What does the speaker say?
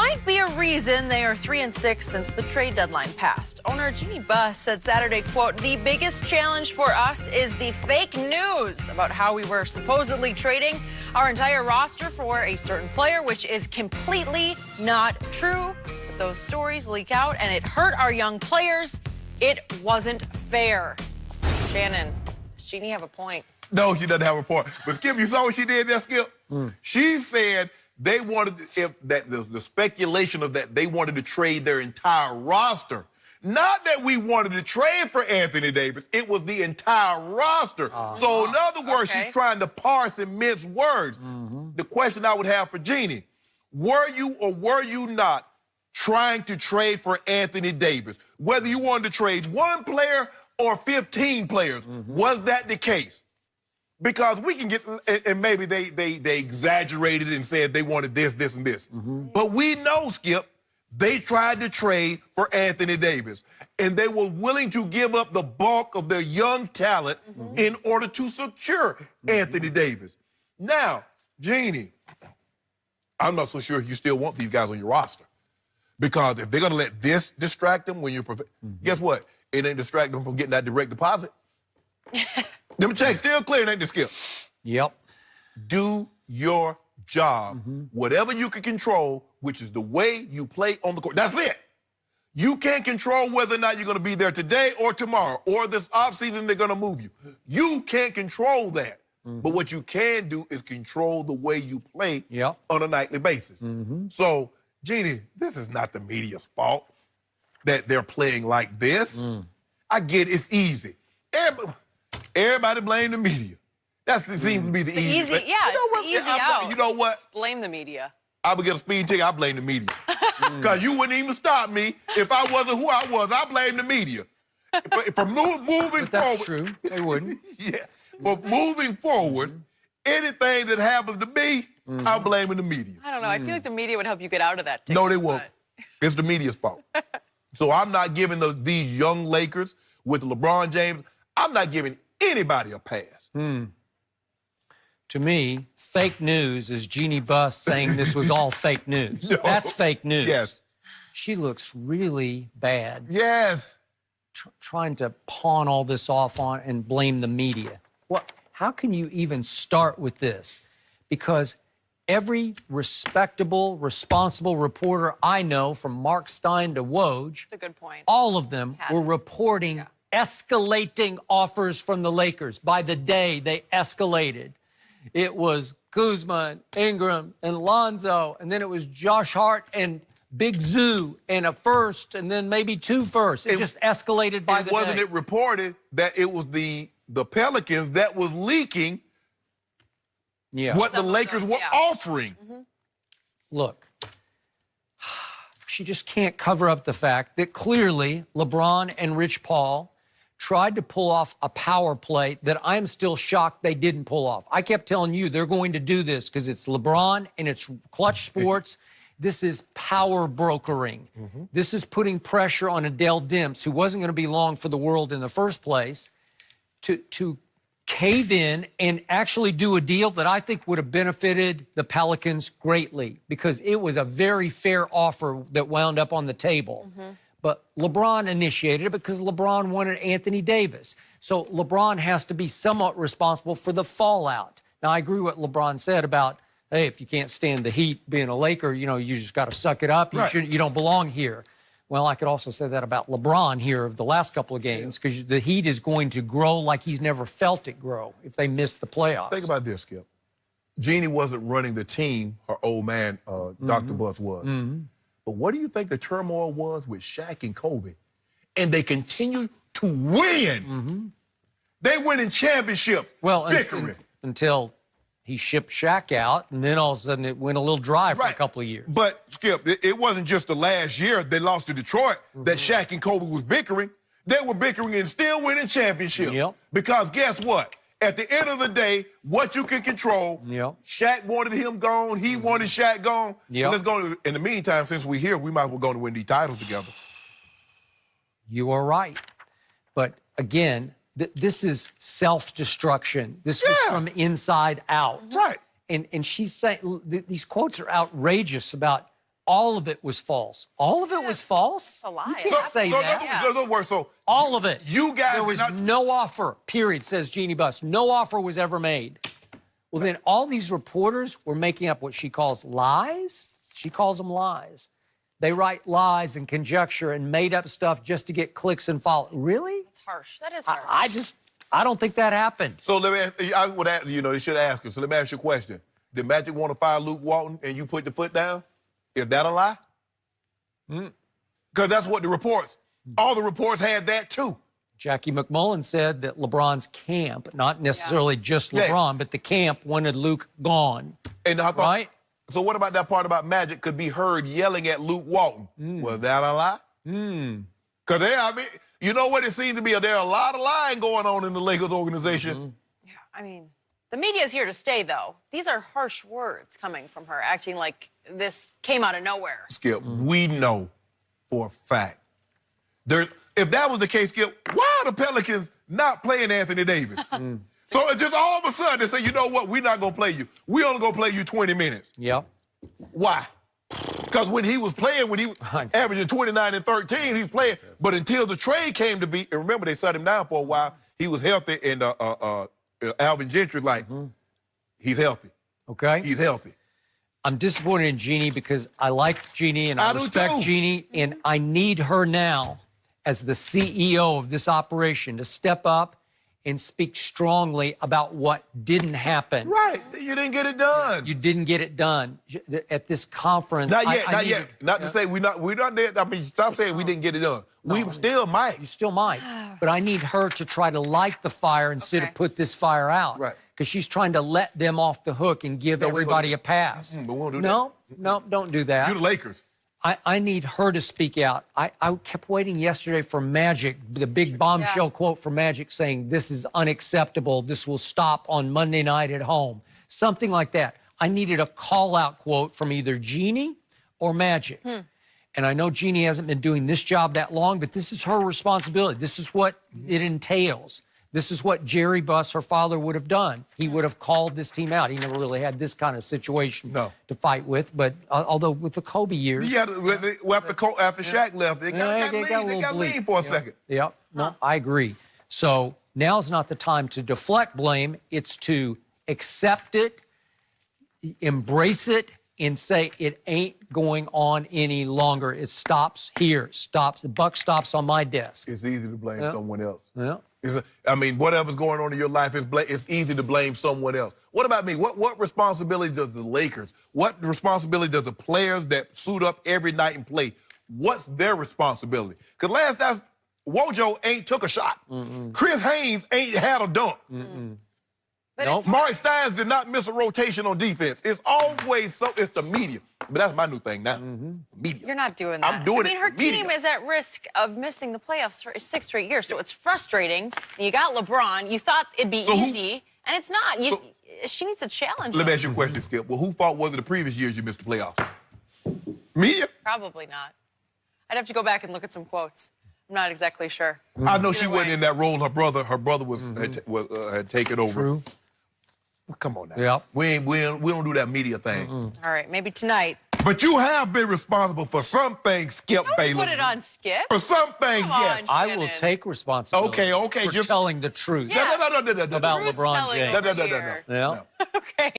might be a reason they are 3-6 since the trade deadline passed. Owner Jeanie Buss said Saturday, quote, "The biggest challenge for us is the fake news about how we were supposedly trading our entire roster for a certain player, which is completely not true. But those stories leak out and it hurt our young players. It wasn't fair." Shannon, does Jeanie have a point? No, she doesn't have a point. But Skip, you saw what she did there, Skip? She said they wanted, the speculation of that, they wanted to trade their entire roster. Not that we wanted to trade for Anthony Davis. It was the entire roster. So in other words, she's trying to parse and mince words. The question I would have for Jeanie, were you or were you not trying to trade for Anthony Davis? Whether you wanted to trade one player or 15 players, was that the case? Because we can get, and maybe they exaggerated and said they wanted this, this, and this. But we know, Skip, they tried to trade for Anthony Davis. And they were willing to give up the bulk of their young talent in order to secure Anthony Davis. Now, Jeanie, I'm not so sure you still want these guys on your roster. Because if they're going to let this distract them when you're, guess what? It ain't distracting them from getting that direct deposit. Them checks still clear, ain't the Skip? Yep. Do your job. Whatever you can control, which is the way you play on the court. That's it. You can't control whether or not you're going to be there today or tomorrow or this offseason they're going to move you. You can't control that. But what you can do is control the way you play on a nightly basis. So, Jeanie, this is not the media's fault that they're playing like this. I get it's easy. Everybody blame the media. That seems to be the easy. Yeah, it's the easy out. You know what? Just blame the media. I would get a speeding ticket, I blame the media. Because you wouldn't even stop me if I wasn't who I was. I blame the media. For moving That's forward. true. They wouldn't. For moving forward, anything that happens to me, I'm blaming the media. I don't know. I feel like the media would help you get out of that ticket. No, they won't. It's the media's fault. So I'm not giving these young Lakers with LeBron James, I'm not giving anybody a pass. To me, fake news is Jeanie Buss saying this was all fake news. No. That's fake news. Yes. She looks really bad. Yes. Trying to pawn all this off on and blame the media. How can you even start with this? Because every respectable, responsible reporter I know, from Mark Stein to Woj, that's a good point. All of them were reporting escalating offers from the Lakers. By the day, they escalated. It was Kuzma, Ingram, and Lonzo, and then it was Josh Hart and Big Zoo and a first, and then maybe 2 firsts. It just escalated by the day. Wasn't it reported that it was the Pelicans that was leaking what the Lakers were offering? Look, she just can't cover up the fact that clearly LeBron and Rich Paul tried to pull off a power play that I'm still shocked they didn't pull off. I kept telling you they're going to do this because it's LeBron and it's clutch sports. This is power brokering. This is putting pressure on Adele Demps, who wasn't going to be long for the world in the first place, to cave in and actually do a deal that I think would have benefited the Pelicans greatly, because it was a very fair offer that wound up on the table. But LeBron initiated it because LeBron wanted Anthony Davis. So LeBron has to be somewhat responsible for the fallout. Now, I agree with what LeBron said about, hey, if you can't stand the heat being a Laker, you know, you just got to suck it up. You don't belong here. Well, I could also say that about LeBron here of the last couple of games, because the heat is going to grow like he's never felt it grow if they miss the playoffs. Think about this, Skip. Jeanie wasn't running the team, her old man, Dr. Buss was. But what do you think the turmoil was with Shaq and Kobe? And they continue to win. They win in championships. Well, until he shipped Shaq out, and then all of a sudden it went a little dry for a couple of years. But, Skip, it wasn't just the last year they lost to Detroit that Shaq and Kobe was bickering. They were bickering and still winning championships. Because guess what? At the end of the day, what you can control, Shaq wanted him gone, he wanted Shaq gone. Let's go. In the meantime, since we're here, we might as well go to win these titles together. You are right. But again, this is self-destruction. This was from inside out. Right. And she's saying, these quotes are outrageous about all of it was false. All of it was false? It's a lie. You can't say that. So, work. So All of it. You guys There was did not- no offer, period, says Jeanie Buss. No offer was ever made. Well, then all these reporters were making up what she calls lies. She calls them lies. They write lies and conjecture and made up stuff just to get clicks and follow. Really? It's harsh. That is harsh. I don't think that happened. So let me ask, I would ask, they should ask her. So let me ask you a question. Did Magic want to fire Luke Walton and you put the foot down? Is that a lie? Because that's what the reports, all the reports had that too. Jackie McMullen said that LeBron's camp, not necessarily just LeBron, but the camp wanted Luke gone. And I thought, right? So what about that part about Magic could be heard yelling at Luke Walton? Was that a lie? Because you know what it seems to be? There are a lot of lying going on in the Lakers organization. Yeah, I mean, the media is here to stay, though. These are harsh words coming from her, acting like this came out of nowhere. Skip, we know for a fact. If that was the case, Skip, why are the Pelicans not playing Anthony Davis? So it's just all of a sudden they say, you know what, we're not going to play you. We only going to play you 20 minutes. Yep. Why? Because when he was playing, when he was averaging 29 and 13, he was playing. But until the trade came to be, and remember they shut him down for a while, he was healthy, and Alvin Gentry's like, he's healthy. Okay. He's healthy. I'm disappointed in Jeanie because I like Jeanie and I do respect too. Jeanie, and I need her now as the CEO of this operation to step up and speak strongly about what didn't happen. Right. You didn't get it done. You didn't get it done at this conference. Not yet, I not need yet. Not to say we're not there. I mean, stop saying we didn't get it done. We still might. You still might. But I need her to try to light the fire instead of put this fire out. Right. Because she's trying to let them off the hook and give everybody a pass. But we won't do No, don't do that. You the Lakers. I need her to speak out. I kept waiting yesterday for Magic, the big bombshell quote from Magic saying, this is unacceptable. This will stop on Monday night at home. Something like that. I needed a call-out quote from either Jeanie or Magic. And I know Jeanie hasn't been doing this job that long, but this is her responsibility. This is what it entails. This is what Jerry Buss, her father, would have done. He would have called this team out. He never really had this kind of situation to fight with, but although with the Kobe years. Yeah, after Shaq left, they got lean for a second. Yep. No, I agree. So now's not the time to deflect blame. It's to accept it, embrace it, and say it ain't going on any longer. It stops here. Stops. The buck stops on my desk. It's easy to blame someone else. Yeah. Whatever's going on in your life, it's easy to blame someone else. What about me? What responsibility does the Lakers, what responsibility does the players that suit up every night and play, what's their responsibility? Because last time, Wojo ain't took a shot. Chris Haynes ain't had a dunk. But Maury Steins did not miss a rotation on defense. It's always it's the media. But that's my new thing now. Media. You're not doing that. I'm doing it. I mean, her media. team is at risk of missing the playoffs for 6 straight years, so it's frustrating. You got LeBron. You thought it'd be easy, and it's not. She needs a challenge. Let me ask you a question, Skip. Well, whose fault was it the previous years you missed the playoffs? Media? Probably not. I'd have to go back and look at some quotes. I'm not exactly sure. I know she wasn't in that role. Her brother was had taken over. True. Well, come on now. Yeah. We don't do that media thing. All right, maybe tonight. But you have been responsible for some things, Skip Bayless. Put it on Skip. For some things, Come on, yes. I will Shannon. take responsibility Okay, for just telling the truth Yeah. No. about Truth LeBron telling James. over here. Yeah. Okay.